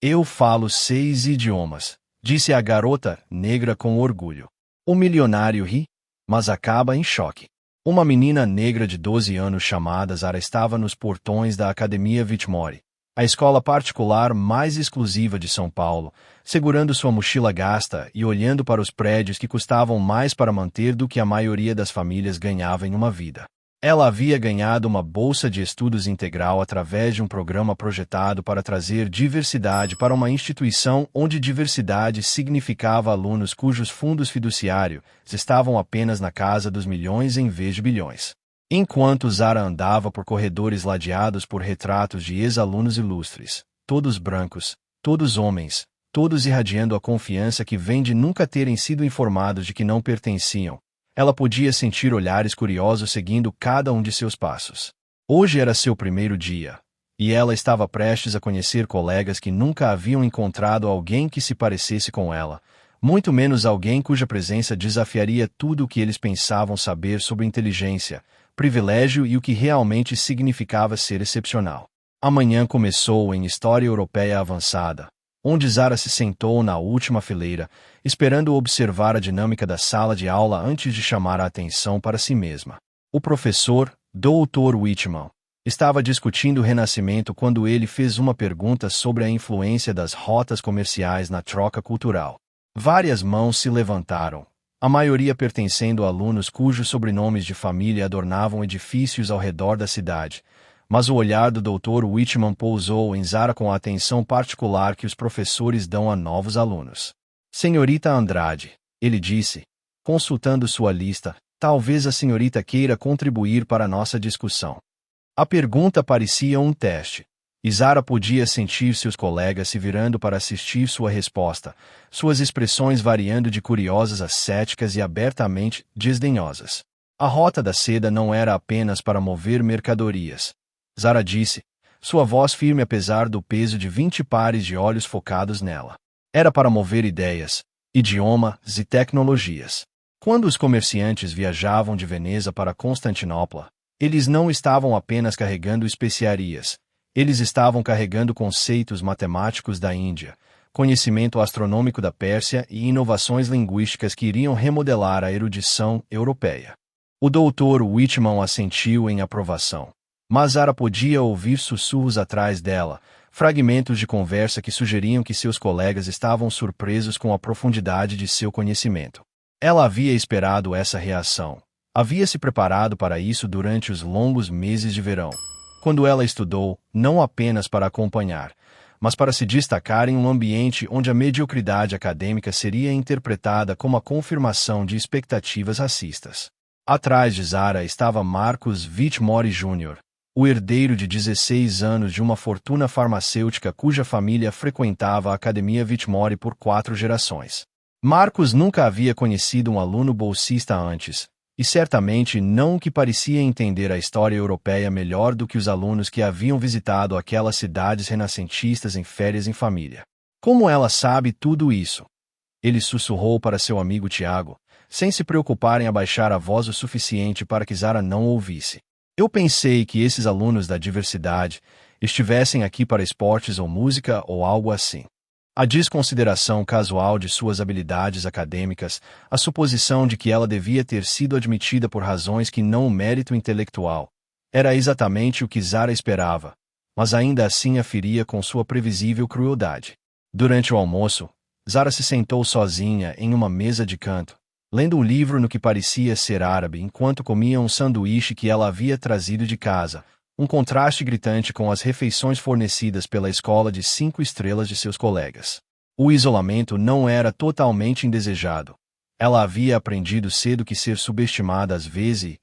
Eu falo 6 idiomas, disse a garota negra com orgulho. O milionário ri, mas acaba em choque. Uma menina negra de 12 anos chamada Zara estava nos portões da Academia Whitmore, a escola particular mais exclusiva de São Paulo, segurando sua mochila gasta e olhando para os prédios que custavam mais para manter do que a maioria das famílias ganhava em uma vida. Ela havia ganhado uma bolsa de estudos integral através de um programa projetado para trazer diversidade para uma instituição onde diversidade significava alunos cujos fundos fiduciários estavam apenas na casa dos milhões em vez de bilhões. Enquanto Zara andava por corredores ladeados por retratos de ex-alunos ilustres, todos brancos, todos homens, todos irradiando a confiança que vem de nunca terem sido informados de que não pertenciam, ela podia sentir olhares curiosos seguindo cada um de seus passos. Hoje era seu primeiro dia, e ela estava prestes a conhecer colegas que nunca haviam encontrado alguém que se parecesse com ela, muito menos alguém cuja presença desafiaria tudo o que eles pensavam saber sobre inteligência, privilégio e o que realmente significava ser excepcional. A manhã começou em História Europeia Avançada, onde Zara se sentou na última fileira, esperando observar a dinâmica da sala de aula antes de chamar a atenção para si mesma. O professor, Dr. Whitman, estava discutindo o Renascimento quando ele fez uma pergunta sobre a influência das rotas comerciais na troca cultural. Várias mãos se levantaram, a maioria pertencendo a alunos cujos sobrenomes de família adornavam edifícios ao redor da cidade, mas o olhar do Dr. Whitman pousou em Zara com a atenção particular que os professores dão a novos alunos. Senhorita Andrade, ele disse, consultando sua lista, talvez a senhorita queira contribuir para a nossa discussão. A pergunta parecia um teste, e Zara podia sentir seus colegas se virando para assistir sua resposta, suas expressões variando de curiosas a céticas e abertamente desdenhosas. A rota da seda não era apenas para mover mercadorias, Zara disse, sua voz firme apesar do peso de 20 pares de olhos focados nela. Era para mover ideias, idiomas e tecnologias. Quando os comerciantes viajavam de Veneza para Constantinopla, eles não estavam apenas carregando especiarias, eles estavam carregando conceitos matemáticos da Índia, conhecimento astronômico da Pérsia e inovações linguísticas que iriam remodelar a erudição europeia. O Dr. Whitman assentiu em aprovação. Mas Zara podia ouvir sussurros atrás dela, fragmentos de conversa que sugeriam que seus colegas estavam surpresos com a profundidade de seu conhecimento. Ela havia esperado essa reação. Havia se preparado para isso durante os longos meses de verão, quando ela estudou, não apenas para acompanhar, mas para se destacar em um ambiente onde a mediocridade acadêmica seria interpretada como a confirmação de expectativas racistas. Atrás de Zara estava Marcus Whitmore Jr., o herdeiro de 16 anos de uma fortuna farmacêutica cuja família frequentava a Academia Whitmore por 4 gerações. Marcus nunca havia conhecido um aluno bolsista antes, e certamente não que parecia entender a história europeia melhor do que os alunos que haviam visitado aquelas cidades renascentistas em férias em família. Como ela sabe tudo isso? Ele sussurrou para seu amigo Tiago, sem se preocupar em abaixar a voz o suficiente para que Zara não ouvisse. Eu pensei que esses alunos da diversidade estivessem aqui para esportes ou música ou algo assim. A desconsideração casual de suas habilidades acadêmicas, a suposição de que ela devia ter sido admitida por razões que não o mérito intelectual, era exatamente o que Zara esperava, mas ainda assim a feria com sua previsível crueldade. Durante o almoço, Zara se sentou sozinha em uma mesa de canto, lendo um livro no que parecia ser árabe enquanto comia um sanduíche que ela havia trazido de casa, um contraste gritante com as refeições fornecidas pela escola de 5 estrelas de seus colegas. O isolamento não era totalmente indesejado. Ela havia aprendido cedo que ser subestimada às vezes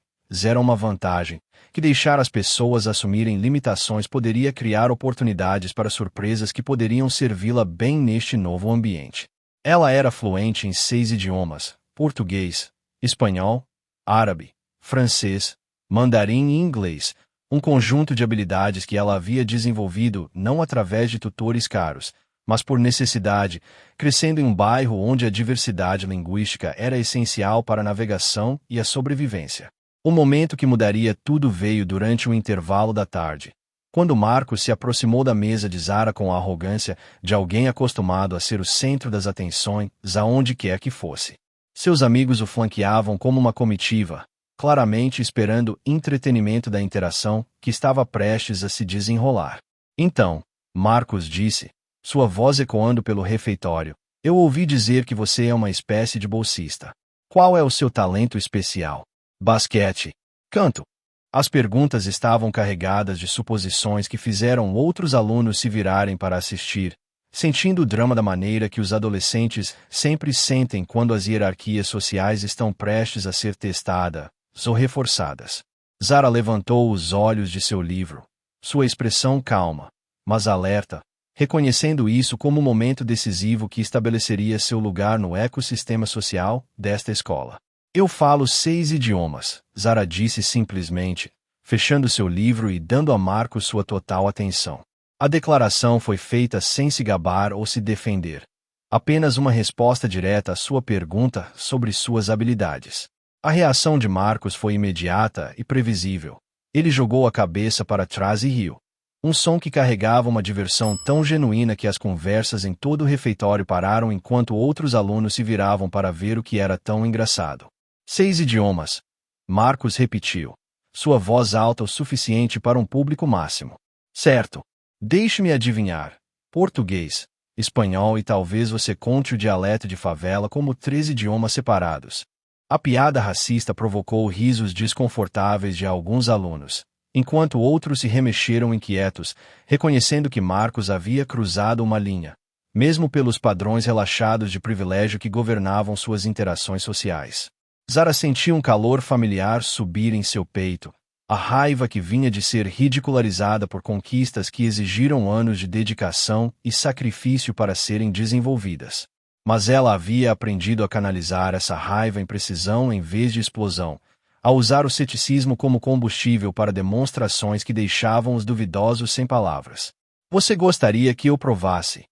era uma vantagem, que deixar as pessoas assumirem limitações poderia criar oportunidades para surpresas que poderiam servi-la bem neste novo ambiente. Ela era fluente em 6 idiomas: português, espanhol, árabe, francês, mandarim e inglês, um conjunto de habilidades que ela havia desenvolvido não através de tutores caros, mas por necessidade, crescendo em um bairro onde a diversidade linguística era essencial para a navegação e a sobrevivência. O momento que mudaria tudo veio durante o intervalo da tarde. Quando Marcos se aproximou da mesa de Zara com a arrogância de alguém acostumado a ser o centro das atenções, aonde quer que fosse. Seus amigos o flanqueavam como uma comitiva, claramente esperando entretenimento da interação que estava prestes a se desenrolar. Então, Marcos disse, sua voz ecoando pelo refeitório, eu ouvi dizer que você é uma espécie de bolsista. Qual é o seu talento especial? Basquete. Canto. As perguntas estavam carregadas de suposições que fizeram outros alunos se virarem para assistir, sentindo o drama da maneira que os adolescentes sempre sentem quando as hierarquias sociais estão prestes a ser testadas ou reforçadas. Zara levantou os olhos de seu livro, sua expressão calma, mas alerta, reconhecendo isso como um momento decisivo que estabeleceria seu lugar no ecossistema social desta escola. Eu falo 6 idiomas, Zara disse simplesmente, fechando seu livro e dando a Marcos sua total atenção. A declaração foi feita sem se gabar ou se defender. Apenas uma resposta direta à sua pergunta sobre suas habilidades. A reação de Marcos foi imediata e previsível. Ele jogou a cabeça para trás e riu. Um som que carregava uma diversão tão genuína que as conversas em todo o refeitório pararam enquanto outros alunos se viravam para ver o que era tão engraçado. 6 idiomas. Marcos repetiu. Sua voz alta o suficiente para um público máximo. Certo. Deixe-me adivinhar. Português, espanhol e talvez você conte o dialeto de favela como 3 idiomas separados. A piada racista provocou risos desconfortáveis de alguns alunos, enquanto outros se remexeram inquietos, reconhecendo que Marcos havia cruzado uma linha, mesmo pelos padrões relaxados de privilégio que governavam suas interações sociais. Zara sentiu um calor familiar subir em seu peito, a raiva que vinha de ser ridicularizada por conquistas que exigiram anos de dedicação e sacrifício para serem desenvolvidas. Mas ela havia aprendido a canalizar essa raiva em precisão em vez de explosão, a usar o ceticismo como combustível para demonstrações que deixavam os duvidosos sem palavras. Você gostaria que eu provasse?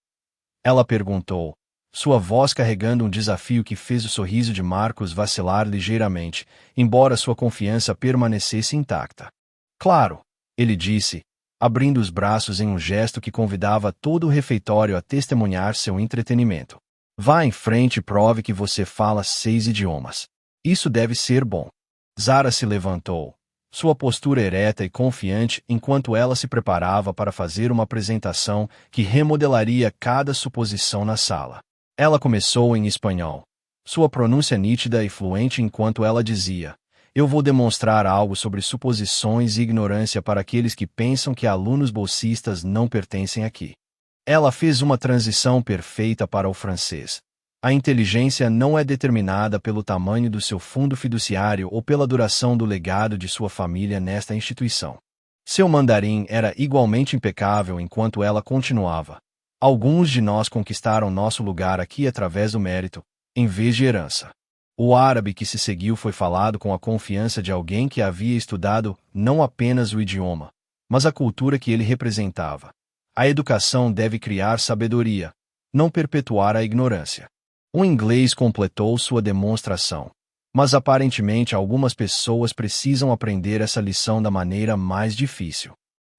Ela perguntou, sua voz carregando um desafio que fez o sorriso de Marcos vacilar ligeiramente, embora sua confiança permanecesse intacta. Claro, ele disse, abrindo os braços em um gesto que convidava todo o refeitório a testemunhar seu entretenimento. Vá em frente e prove que você fala 6 idiomas. Isso deve ser bom. Zara se levantou, sua postura ereta e confiante enquanto ela se preparava para fazer uma apresentação que remodelaria cada suposição na sala. Ela começou em espanhol, sua pronúncia nítida e fluente enquanto ela dizia, eu vou demonstrar algo sobre suposições e ignorância para aqueles que pensam que alunos bolsistas não pertencem aqui. Ela fez uma transição perfeita para o francês. A inteligência não é determinada pelo tamanho do seu fundo fiduciário ou pela duração do legado de sua família nesta instituição. Seu mandarim era igualmente impecável enquanto ela continuava. Alguns de nós conquistaram nosso lugar aqui através do mérito, em vez de herança. O árabe que se seguiu foi falado com a confiança de alguém que havia estudado não apenas o idioma, mas a cultura que ele representava. A educação deve criar sabedoria, não perpetuar a ignorância. O inglês completou sua demonstração. Mas aparentemente algumas pessoas precisam aprender essa lição da maneira mais difícil.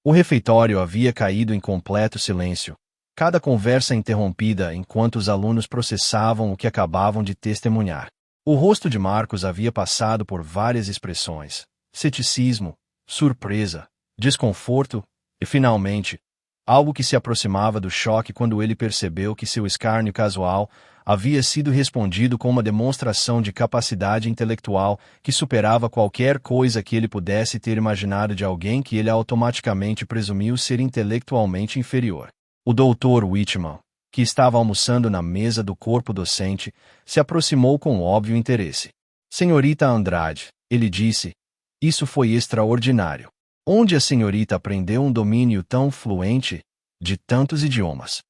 O refeitório havia caído em completo silêncio. Cada conversa interrompida enquanto os alunos processavam o que acabavam de testemunhar. O rosto de Marcos havia passado por várias expressões: ceticismo, surpresa, desconforto e, finalmente, algo que se aproximava do choque quando ele percebeu que seu escárnio casual havia sido respondido com uma demonstração de capacidade intelectual que superava qualquer coisa que ele pudesse ter imaginado de alguém que ele automaticamente presumiu ser intelectualmente inferior. O Dr. Whitman, que estava almoçando na mesa do corpo docente, se aproximou com óbvio interesse. Senhorita Andrade, ele disse, isso foi extraordinário. Onde a senhorita aprendeu um domínio tão fluente de tantos idiomas?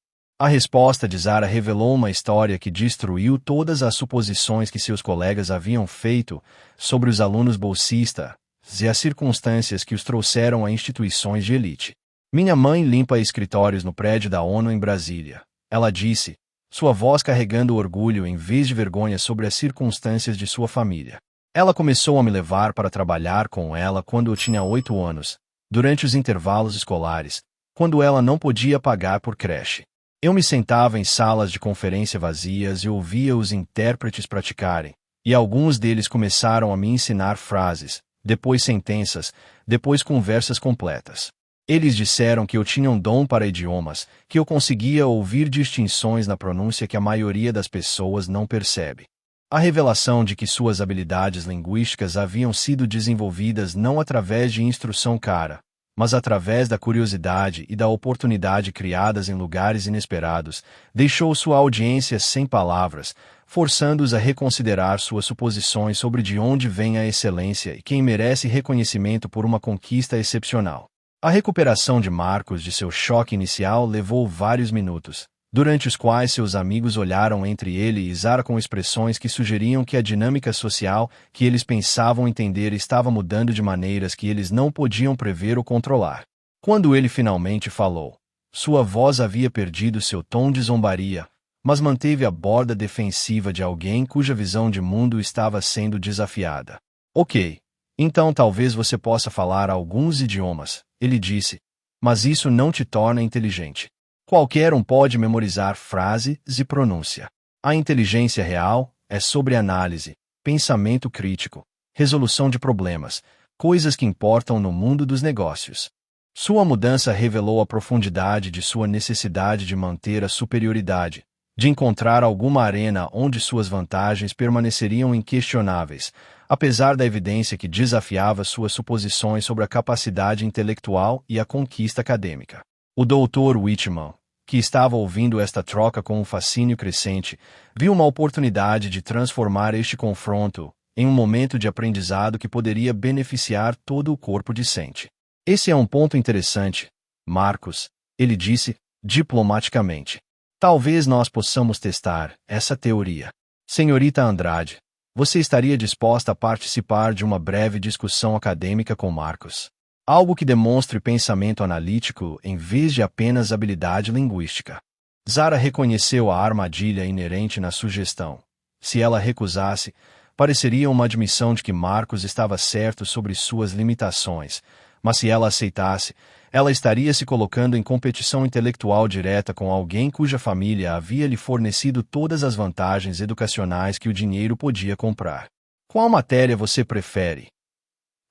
A resposta de Zara revelou uma história que destruiu todas as suposições que seus colegas haviam feito sobre os alunos bolsistas e as circunstâncias que os trouxeram a instituições de elite. Minha mãe limpa escritórios no prédio da ONU em Brasília. Ela disse, sua voz carregando orgulho em vez de vergonha sobre as circunstâncias de sua família. Ela começou a me levar para trabalhar com ela quando eu tinha 8 anos, durante os intervalos escolares, quando ela não podia pagar por creche. Eu me sentava em salas de conferência vazias e ouvia os intérpretes praticarem, e alguns deles começaram a me ensinar frases, depois sentenças, depois conversas completas. Eles disseram que eu tinha um dom para idiomas, que eu conseguia ouvir distinções na pronúncia que a maioria das pessoas não percebe. A revelação de que suas habilidades linguísticas haviam sido desenvolvidas não através de instrução cara, mas através da curiosidade e da oportunidade criadas em lugares inesperados, deixou sua audiência sem palavras, forçando-os a reconsiderar suas suposições sobre de onde vem a excelência e quem merece reconhecimento por uma conquista excepcional. A recuperação de Marcos de seu choque inicial levou vários minutos, durante os quais seus amigos olharam entre ele e Zara com expressões que sugeriam que a dinâmica social que eles pensavam entender estava mudando de maneiras que eles não podiam prever ou controlar. Quando ele finalmente falou, sua voz havia perdido seu tom de zombaria, mas manteve a borda defensiva de alguém cuja visão de mundo estava sendo desafiada. Ok, então talvez você possa falar alguns idiomas, ele disse, mas isso não te torna inteligente. Qualquer um pode memorizar frases e pronúncia. A inteligência real é sobre análise, pensamento crítico, resolução de problemas, coisas que importam no mundo dos negócios. Sua mudança revelou a profundidade de sua necessidade de manter a superioridade, de encontrar alguma arena onde suas vantagens permaneceriam inquestionáveis, apesar da evidência que desafiava suas suposições sobre a capacidade intelectual e a conquista acadêmica. O Dr. Whitman, que estava ouvindo esta troca com um fascínio crescente, viu uma oportunidade de transformar este confronto em um momento de aprendizado que poderia beneficiar todo o corpo discente. Esse é um ponto interessante, Marcos, ele disse, diplomaticamente. Talvez nós possamos testar essa teoria. Senhorita Andrade, você estaria disposta a participar de uma breve discussão acadêmica com Marcos? Algo que demonstre pensamento analítico em vez de apenas habilidade linguística. Zara reconheceu a armadilha inerente na sugestão. Se ela recusasse, pareceria uma admissão de que Marcos estava certo sobre suas limitações, mas se ela aceitasse, ela estaria se colocando em competição intelectual direta com alguém cuja família havia lhe fornecido todas as vantagens educacionais que o dinheiro podia comprar. Qual matéria você prefere?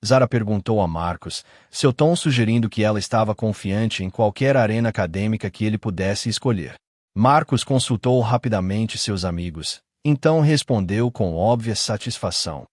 Zara perguntou a Marcos, seu tom sugerindo que ela estava confiante em qualquer arena acadêmica que ele pudesse escolher. Marcos consultou rapidamente seus amigos, então respondeu com óbvia satisfação.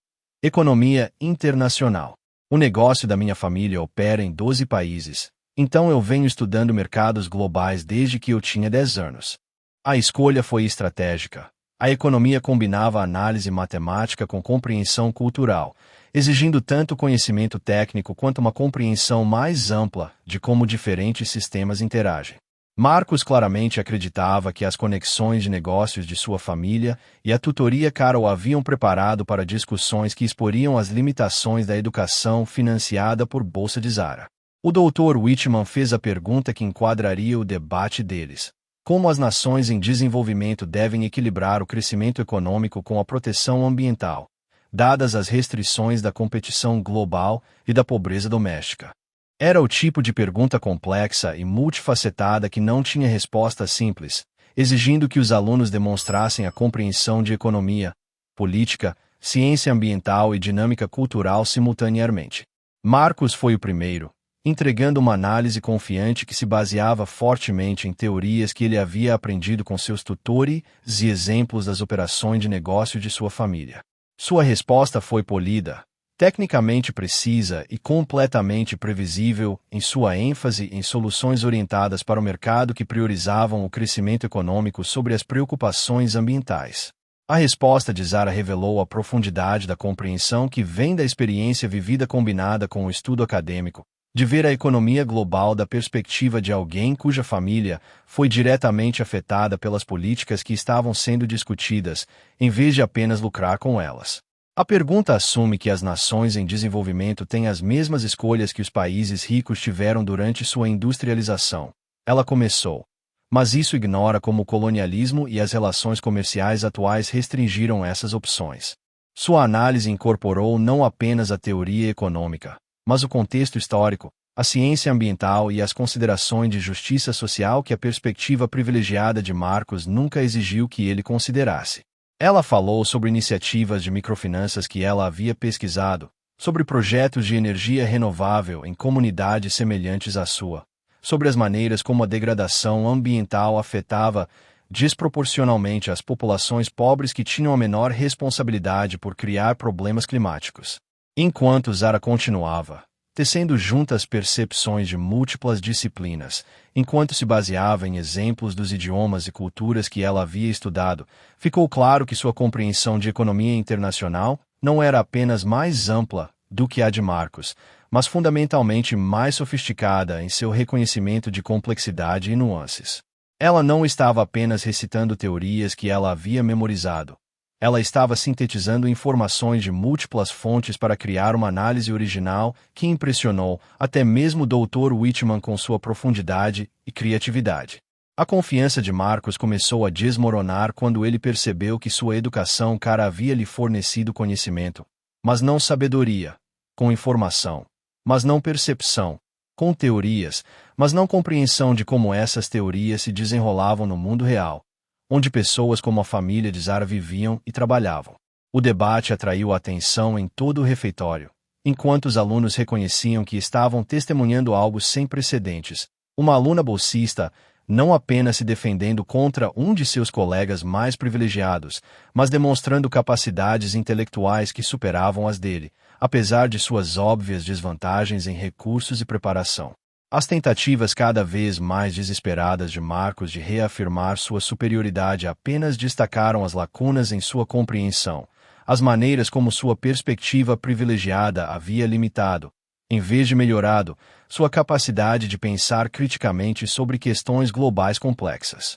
Economia internacional. O negócio da minha família opera em 12 países, então eu venho estudando mercados globais desde que eu tinha 10 anos. A escolha foi estratégica. A economia combinava análise matemática com compreensão cultural, exigindo tanto conhecimento técnico quanto uma compreensão mais ampla de como diferentes sistemas interagem. Marcos claramente acreditava que as conexões de negócios de sua família e a tutoria cara o haviam preparado para discussões que exporiam as limitações da educação financiada por Bolsa de Zara. O Dr. Whitman fez a pergunta que enquadraria o debate deles. Como as nações em desenvolvimento devem equilibrar o crescimento econômico com a proteção ambiental, dadas as restrições da competição global e da pobreza doméstica? Era o tipo de pergunta complexa e multifacetada que não tinha resposta simples, exigindo que os alunos demonstrassem a compreensão de economia, política, ciência ambiental e dinâmica cultural simultaneamente. Marcos foi o primeiro, entregando uma análise confiante que se baseava fortemente em teorias que ele havia aprendido com seus tutores e exemplos das operações de negócio de sua família. Sua resposta foi polida, tecnicamente precisa e completamente previsível em sua ênfase em soluções orientadas para o mercado que priorizavam o crescimento econômico sobre as preocupações ambientais. A resposta de Zara revelou a profundidade da compreensão que vem da experiência vivida combinada com o estudo acadêmico, de ver a economia global da perspectiva de alguém cuja família foi diretamente afetada pelas políticas que estavam sendo discutidas, em vez de apenas lucrar com elas. A pergunta assume que as nações em desenvolvimento têm as mesmas escolhas que os países ricos tiveram durante sua industrialização. Ela começou. Mas isso ignora como o colonialismo e as relações comerciais atuais restringiram essas opções. Sua análise incorporou não apenas a teoria econômica, mas o contexto histórico, a ciência ambiental e as considerações de justiça social que a perspectiva privilegiada de Marcos nunca exigiu que ele considerasse. Ela falou sobre iniciativas de microfinanças que ela havia pesquisado, sobre projetos de energia renovável em comunidades semelhantes à sua, sobre as maneiras como a degradação ambiental afetava desproporcionalmente as populações pobres que tinham a menor responsabilidade por criar problemas climáticos. Enquanto Zara continuava, tecendo juntas percepções de múltiplas disciplinas, enquanto se baseava em exemplos dos idiomas e culturas que ela havia estudado, ficou claro que sua compreensão de economia internacional não era apenas mais ampla do que a de Marcos, mas fundamentalmente mais sofisticada em seu reconhecimento de complexidade e nuances. Ela não estava apenas recitando teorias que ela havia memorizado. Ela estava sintetizando informações de múltiplas fontes para criar uma análise original que impressionou até mesmo o Dr. Whitman com sua profundidade e criatividade. A confiança de Marcos começou a desmoronar quando ele percebeu que sua educação cara havia lhe fornecido conhecimento, mas não sabedoria, com informação, mas não percepção, com teorias, mas não compreensão de como essas teorias se desenrolavam no mundo real, onde pessoas como a família de Zara viviam e trabalhavam. O debate atraiu a atenção em todo o refeitório, enquanto os alunos reconheciam que estavam testemunhando algo sem precedentes. Uma aluna bolsista, não apenas se defendendo contra um de seus colegas mais privilegiados, mas demonstrando capacidades intelectuais que superavam as dele, apesar de suas óbvias desvantagens em recursos e preparação. As tentativas cada vez mais desesperadas de Marcos de reafirmar sua superioridade apenas destacaram as lacunas em sua compreensão, as maneiras como sua perspectiva privilegiada havia limitado, em vez de melhorado, sua capacidade de pensar criticamente sobre questões globais complexas.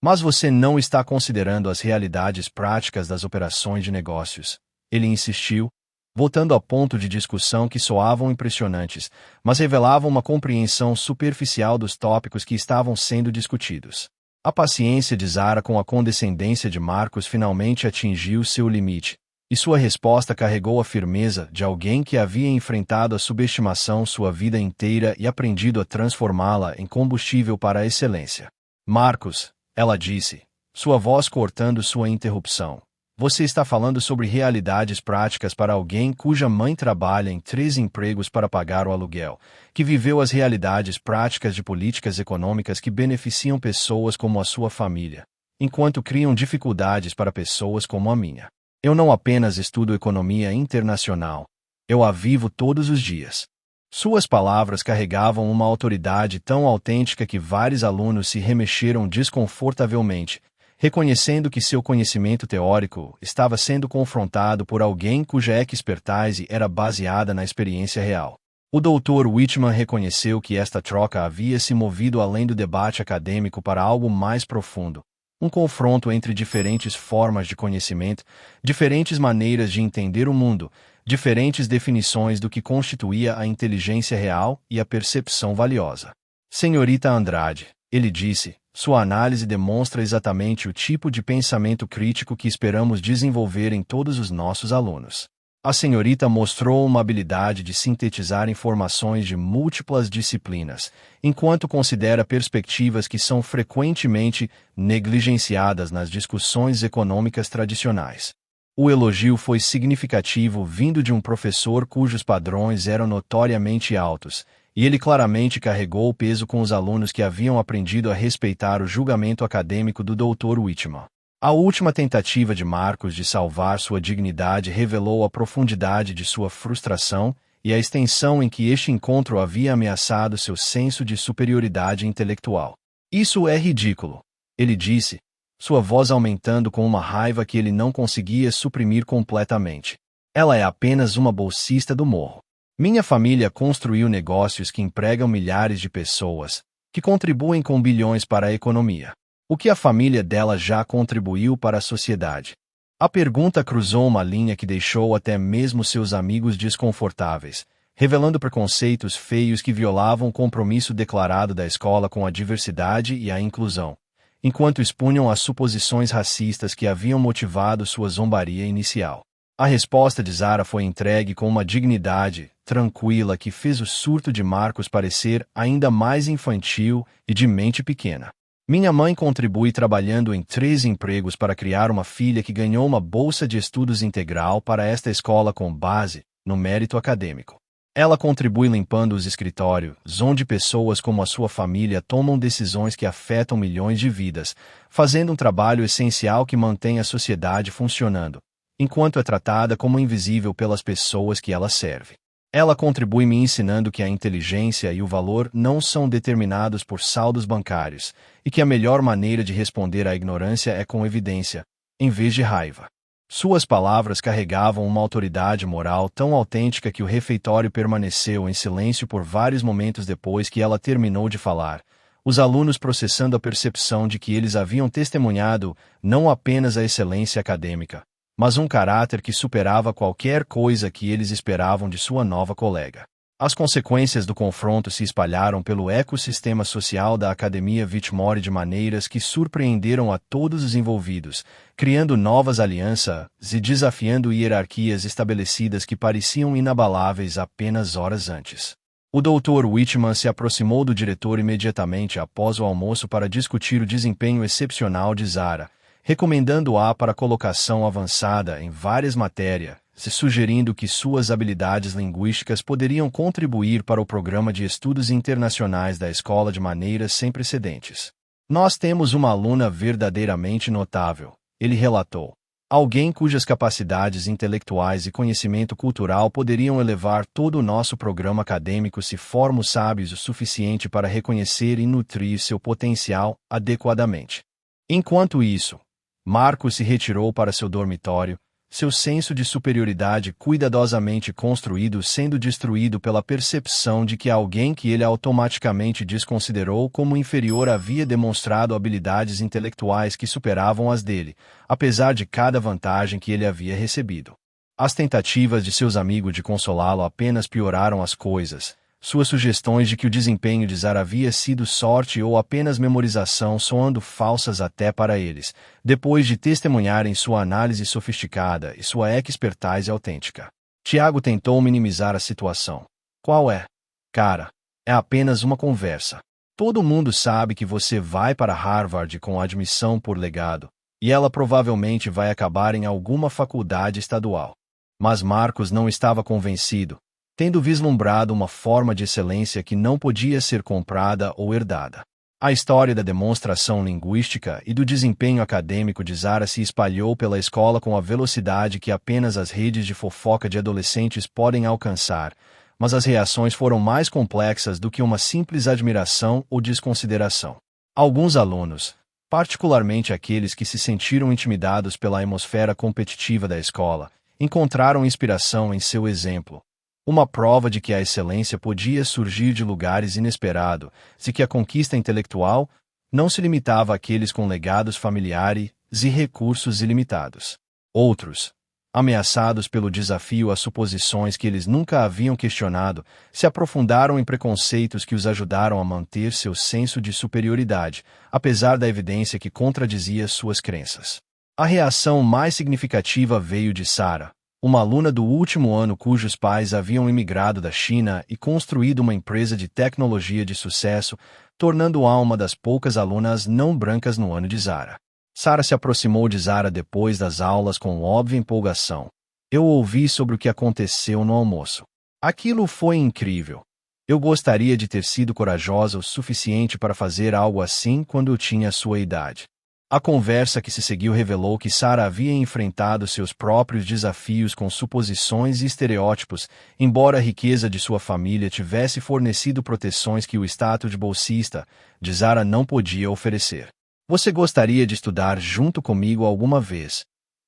Mas você não está considerando as realidades práticas das operações de negócios, ele insistiu, voltando a ponto de discussão que soavam impressionantes, mas revelavam uma compreensão superficial dos tópicos que estavam sendo discutidos. A paciência de Zara com a condescendência de Marcos finalmente atingiu seu limite, e sua resposta carregou a firmeza de alguém que havia enfrentado a subestimação sua vida inteira e aprendido a transformá-la em combustível para a excelência. Marcos, ela disse, sua voz cortando sua interrupção. Você está falando sobre realidades práticas para alguém cuja mãe trabalha em 3 empregos para pagar o aluguel, que viveu as realidades práticas de políticas econômicas que beneficiam pessoas como a sua família, enquanto criam dificuldades para pessoas como a minha. Eu não apenas estudo economia internacional, eu a vivo todos os dias. Suas palavras carregavam uma autoridade tão autêntica que vários alunos se remexeram desconfortavelmente, reconhecendo que seu conhecimento teórico estava sendo confrontado por alguém cuja expertise era baseada na experiência real. O Dr. Whitman reconheceu que esta troca havia se movido além do debate acadêmico para algo mais profundo, um confronto entre diferentes formas de conhecimento, diferentes maneiras de entender o mundo, diferentes definições do que constituía a inteligência real e a percepção valiosa. Senhorita Andrade, ele disse, sua análise demonstra exatamente o tipo de pensamento crítico que esperamos desenvolver em todos os nossos alunos. A senhorita mostrou uma habilidade de sintetizar informações de múltiplas disciplinas, enquanto considera perspectivas que são frequentemente negligenciadas nas discussões econômicas tradicionais. O elogio foi significativo vindo de um professor cujos padrões eram notoriamente altos, e ele claramente carregou o peso com os alunos que haviam aprendido a respeitar o julgamento acadêmico do Dr. Whitman. A última tentativa de Marcos de salvar sua dignidade revelou a profundidade de sua frustração e a extensão em que este encontro havia ameaçado seu senso de superioridade intelectual. Isso é ridículo, ele disse, sua voz aumentando com uma raiva que ele não conseguia suprimir completamente. Ela é apenas uma bolsista do morro. Minha família construiu negócios que empregam milhares de pessoas, que contribuem com bilhões para a economia. O que a família dela já contribuiu para a sociedade? A pergunta cruzou uma linha que deixou até mesmo seus amigos desconfortáveis, revelando preconceitos feios que violavam o compromisso declarado da escola com a diversidade e a inclusão, enquanto expunham as suposições racistas que haviam motivado sua zombaria inicial. A resposta de Zara foi entregue com uma dignidade tranquila que fez o surto de Marcos parecer ainda mais infantil e de mente pequena. Minha mãe contribui trabalhando em 3 empregos para criar uma filha que ganhou uma bolsa de estudos integral para esta escola com base no mérito acadêmico. Ela contribui limpando os escritórios, onde pessoas como a sua família tomam decisões que afetam milhões de vidas, fazendo um trabalho essencial que mantém a sociedade funcionando, enquanto é tratada como invisível pelas pessoas que ela serve. Ela contribui me ensinando que a inteligência e o valor não são determinados por saldos bancários, e que a melhor maneira de responder à ignorância é com evidência, em vez de raiva. Suas palavras carregavam uma autoridade moral tão autêntica que o refeitório permaneceu em silêncio por vários momentos depois que ela terminou de falar, os alunos processando a percepção de que eles haviam testemunhado não apenas a excelência acadêmica, mas um caráter que superava qualquer coisa que eles esperavam de sua nova colega. As consequências do confronto se espalharam pelo ecossistema social da Academia Whitmore de maneiras que surpreenderam a todos os envolvidos, criando novas alianças e desafiando hierarquias estabelecidas que pareciam inabaláveis apenas horas antes. O Dr. Whitman se aproximou do diretor imediatamente após o almoço para discutir o desempenho excepcional de Zara, recomendando-a para colocação avançada em várias matérias, sugerindo que suas habilidades linguísticas poderiam contribuir para o programa de estudos internacionais da escola de maneiras sem precedentes. Nós temos uma aluna verdadeiramente notável, ele relatou. Alguém cujas capacidades intelectuais e conhecimento cultural poderiam elevar todo o nosso programa acadêmico se formos sábios o suficiente para reconhecer e nutrir seu potencial adequadamente. Enquanto isso, Marcos se retirou para seu dormitório, seu senso de superioridade cuidadosamente construído sendo destruído pela percepção de que alguém que ele automaticamente desconsiderou como inferior havia demonstrado habilidades intelectuais que superavam as dele, apesar de cada vantagem que ele havia recebido. As tentativas de seus amigos de consolá-lo apenas pioraram as coisas. Suas sugestões de que o desempenho de Zara havia sido sorte ou apenas memorização soando falsas até para eles, depois de testemunharem sua análise sofisticada e sua expertise autêntica. Tiago tentou minimizar a situação. Qual é? Cara, é apenas uma conversa. Todo mundo sabe que você vai para Harvard com admissão por legado, e ela provavelmente vai acabar em alguma faculdade estadual. Mas Marcos não estava convencido, tendo vislumbrado uma forma de excelência que não podia ser comprada ou herdada. A história da demonstração linguística e do desempenho acadêmico de Zara se espalhou pela escola com a velocidade que apenas as redes de fofoca de adolescentes podem alcançar, mas as reações foram mais complexas do que uma simples admiração ou desconsideração. Alguns alunos, particularmente aqueles que se sentiram intimidados pela atmosfera competitiva da escola, encontraram inspiração em seu exemplo. Uma prova de que a excelência podia surgir de lugares inesperados, e que a conquista intelectual não se limitava àqueles com legados familiares e recursos ilimitados. Outros, ameaçados pelo desafio a suposições que eles nunca haviam questionado, se aprofundaram em preconceitos que os ajudaram a manter seu senso de superioridade, apesar da evidência que contradizia suas crenças. A reação mais significativa veio de Sarah, uma aluna do último ano cujos pais haviam imigrado da China e construído uma empresa de tecnologia de sucesso, tornando-a uma das poucas alunas não brancas no ano de Zara. Sarah se aproximou de Zara depois das aulas com óbvia empolgação. Eu ouvi sobre o que aconteceu no almoço. Aquilo foi incrível. Eu gostaria de ter sido corajosa o suficiente para fazer algo assim quando eu tinha sua idade. A conversa que se seguiu revelou que Sarah havia enfrentado seus próprios desafios com suposições e estereótipos, embora a riqueza de sua família tivesse fornecido proteções que o status de bolsista de Zara não podia oferecer. Você gostaria de estudar junto comigo alguma vez?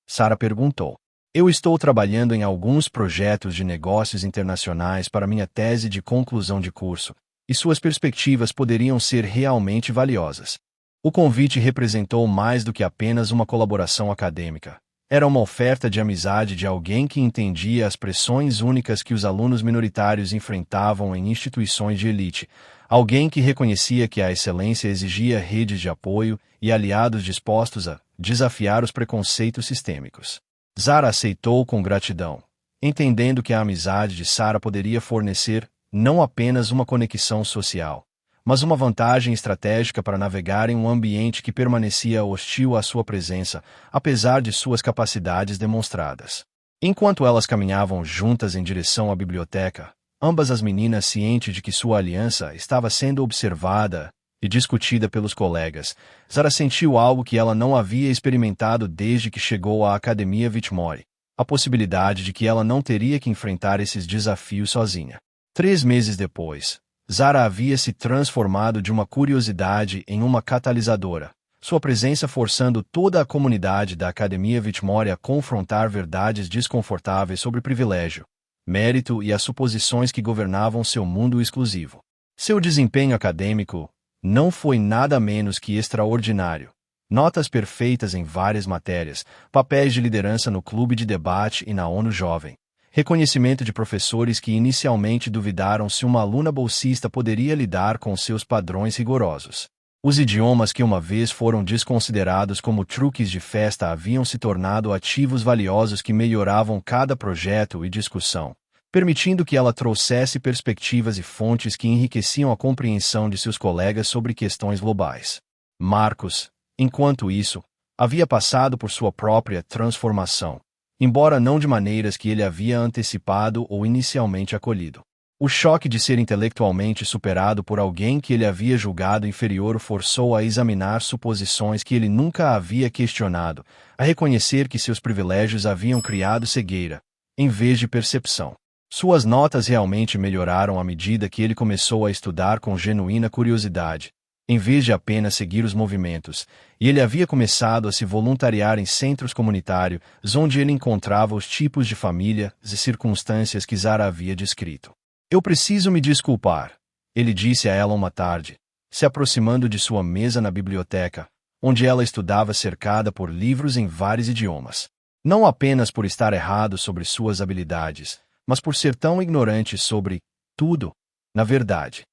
Sarah perguntou. Eu estou trabalhando em alguns projetos de negócios internacionais para minha tese de conclusão de curso, e suas perspectivas poderiam ser realmente valiosas. O convite representou mais do que apenas uma colaboração acadêmica. Era uma oferta de amizade de alguém que entendia as pressões únicas que os alunos minoritários enfrentavam em instituições de elite, alguém que reconhecia que a excelência exigia redes de apoio e aliados dispostos a desafiar os preconceitos sistêmicos. Zara aceitou com gratidão, entendendo que a amizade de Sara poderia fornecer não apenas uma conexão social, mas uma vantagem estratégica para navegar em um ambiente que permanecia hostil à sua presença, apesar de suas capacidades demonstradas. Enquanto elas caminhavam juntas em direção à biblioteca, ambas as meninas cientes de que sua aliança estava sendo observada e discutida pelos colegas, Zara sentiu algo que ela não havia experimentado desde que chegou à Academia Whitmore, a possibilidade de que ela não teria que enfrentar esses desafios sozinha. 3 meses depois, Zara havia se transformado de uma curiosidade em uma catalisadora, sua presença forçando toda a comunidade da Academia Whitmore a confrontar verdades desconfortáveis sobre privilégio, mérito e as suposições que governavam seu mundo exclusivo. Seu desempenho acadêmico não foi nada menos que extraordinário. Notas perfeitas em várias matérias, papéis de liderança no clube de debate e na ONU Jovem, reconhecimento de professores que inicialmente duvidaram se uma aluna bolsista poderia lidar com seus padrões rigorosos. Os idiomas que uma vez foram desconsiderados como truques de festa haviam se tornado ativos valiosos que melhoravam cada projeto e discussão, permitindo que ela trouxesse perspectivas e fontes que enriqueciam a compreensão de seus colegas sobre questões globais. Marcos, enquanto isso, havia passado por sua própria transformação, embora não de maneiras que ele havia antecipado ou inicialmente acolhido. O choque de ser intelectualmente superado por alguém que ele havia julgado inferior o forçou a examinar suposições que ele nunca havia questionado, a reconhecer que seus privilégios haviam criado cegueira, em vez de percepção. Suas notas realmente melhoraram à medida que ele começou a estudar com genuína curiosidade, em vez de apenas seguir os movimentos, e ele havia começado a se voluntariar em centros comunitários, onde ele encontrava os tipos de família e circunstâncias que Zara havia descrito. Eu preciso me desculpar, ele disse a ela uma tarde, se aproximando de sua mesa na biblioteca, onde ela estudava cercada por livros em vários idiomas. Não apenas por estar errado sobre suas habilidades, mas por ser tão ignorante sobre tudo, na verdade.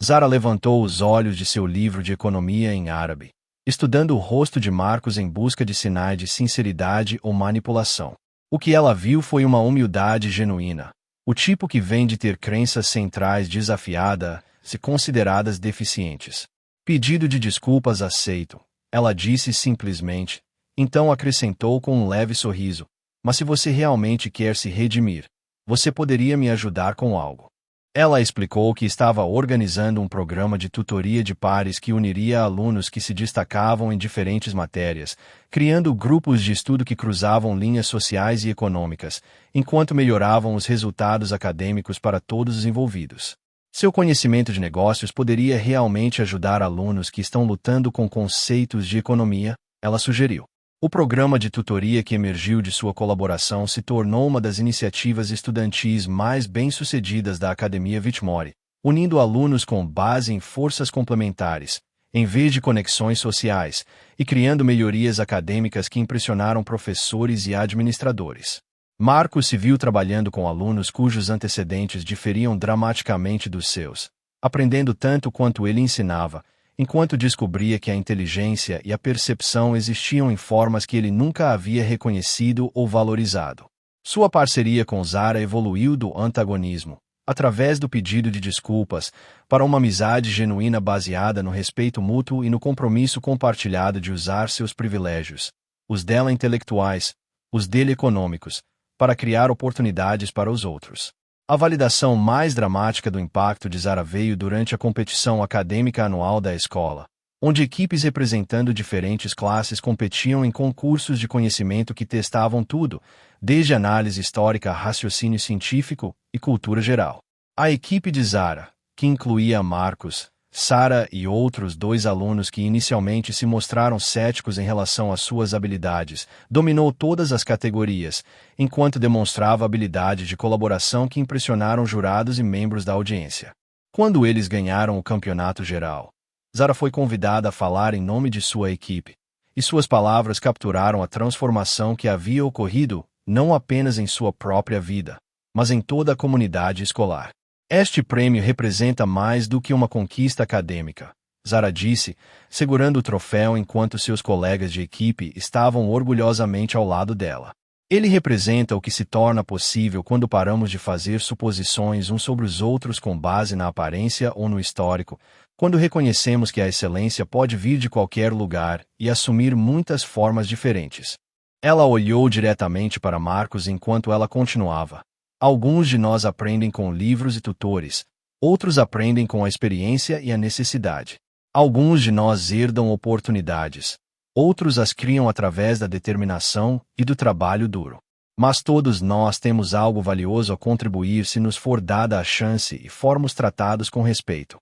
Zara levantou os olhos de seu livro de economia em árabe, estudando o rosto de Marcos em busca de sinais de sinceridade ou manipulação. O que ela viu foi uma humildade genuína, o tipo que vem de ter crenças centrais desafiadas e consideradas deficientes. Pedido de desculpas aceito, ela disse simplesmente, então acrescentou com um leve sorriso, mas se você realmente quer se redimir, você poderia me ajudar com algo. Ela explicou que estava organizando um programa de tutoria de pares que uniria alunos que se destacavam em diferentes matérias, criando grupos de estudo que cruzavam linhas sociais e econômicas, enquanto melhoravam os resultados acadêmicos para todos os envolvidos. Seu conhecimento de negócios poderia realmente ajudar alunos que estão lutando com conceitos de economia, ela sugeriu. O programa de tutoria que emergiu de sua colaboração se tornou uma das iniciativas estudantis mais bem-sucedidas da Academia Whitmore, unindo alunos com base em forças complementares, em vez de conexões sociais, e criando melhorias acadêmicas que impressionaram professores e administradores. Marcos se viu trabalhando com alunos cujos antecedentes diferiam dramaticamente dos seus, aprendendo tanto quanto ele ensinava, enquanto descobria que a inteligência e a percepção existiam em formas que ele nunca havia reconhecido ou valorizado. Sua parceria com Zara evoluiu do antagonismo, através do pedido de desculpas, para uma amizade genuína baseada no respeito mútuo e no compromisso compartilhado de usar seus privilégios, os dela intelectuais, os dele econômicos, para criar oportunidades para os outros. A validação mais dramática do impacto de Zara veio durante a competição acadêmica anual da escola, onde equipes representando diferentes classes competiam em concursos de conhecimento que testavam tudo, desde análise histórica a raciocínio científico e cultura geral. A equipe de Zara, que incluía Marcos, Sara e outros 2 alunos que inicialmente se mostraram céticos em relação às suas habilidades, dominou todas as categorias, enquanto demonstrava habilidade de colaboração que impressionaram jurados e membros da audiência. Quando eles ganharam o campeonato geral, Zara foi convidada a falar em nome de sua equipe, e suas palavras capturaram a transformação que havia ocorrido não apenas em sua própria vida, mas em toda a comunidade escolar. Este prêmio representa mais do que uma conquista acadêmica, Zara disse, segurando o troféu enquanto seus colegas de equipe estavam orgulhosamente ao lado dela. Ele representa o que se torna possível quando paramos de fazer suposições uns sobre os outros com base na aparência ou no histórico, quando reconhecemos que a excelência pode vir de qualquer lugar e assumir muitas formas diferentes. Ela olhou diretamente para Marcos enquanto ela continuava. Alguns de nós aprendem com livros e tutores, outros aprendem com a experiência e a necessidade. Alguns de nós herdam oportunidades, outros as criam através da determinação e do trabalho duro. Mas todos nós temos algo valioso a contribuir se nos for dada a chance e formos tratados com respeito.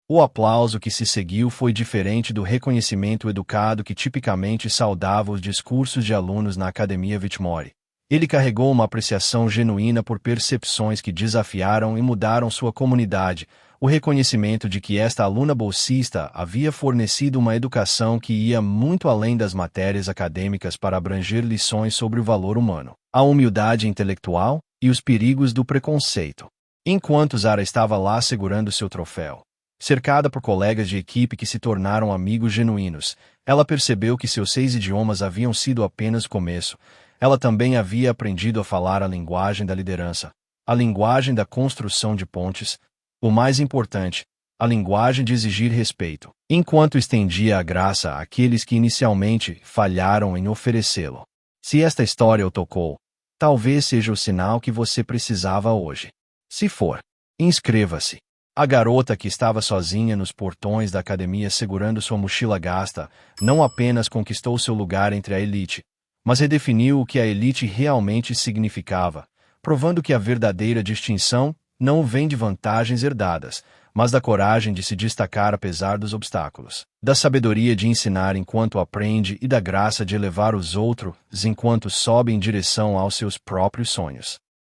O aplauso que se seguiu foi diferente do reconhecimento educado que tipicamente saudava os discursos de alunos na Academia Whitmore. Ele carregou uma apreciação genuína por percepções que desafiaram e mudaram sua comunidade, o reconhecimento de que esta aluna bolsista havia fornecido uma educação que ia muito além das matérias acadêmicas para abranger lições sobre o valor humano, a humildade intelectual e os perigos do preconceito. Enquanto Zara estava lá segurando seu troféu, cercada por colegas de equipe que se tornaram amigos genuínos, ela percebeu que seus 6 idiomas haviam sido apenas o começo. Ela também havia aprendido a falar a linguagem da liderança, a linguagem da construção de pontes, o mais importante, a linguagem de exigir respeito, enquanto estendia a graça àqueles que inicialmente falharam em oferecê-lo. Se esta história o tocou, talvez seja o sinal que você precisava hoje. Se for, inscreva-se. A garota que estava sozinha nos portões da academia segurando sua mochila gasta, não apenas conquistou seu lugar entre a elite, mas redefiniu o que a elite realmente significava, provando que a verdadeira distinção não vem de vantagens herdadas, mas da coragem de se destacar apesar dos obstáculos, da sabedoria de ensinar enquanto aprende e da graça de elevar os outros enquanto sobe em direção aos seus próprios sonhos.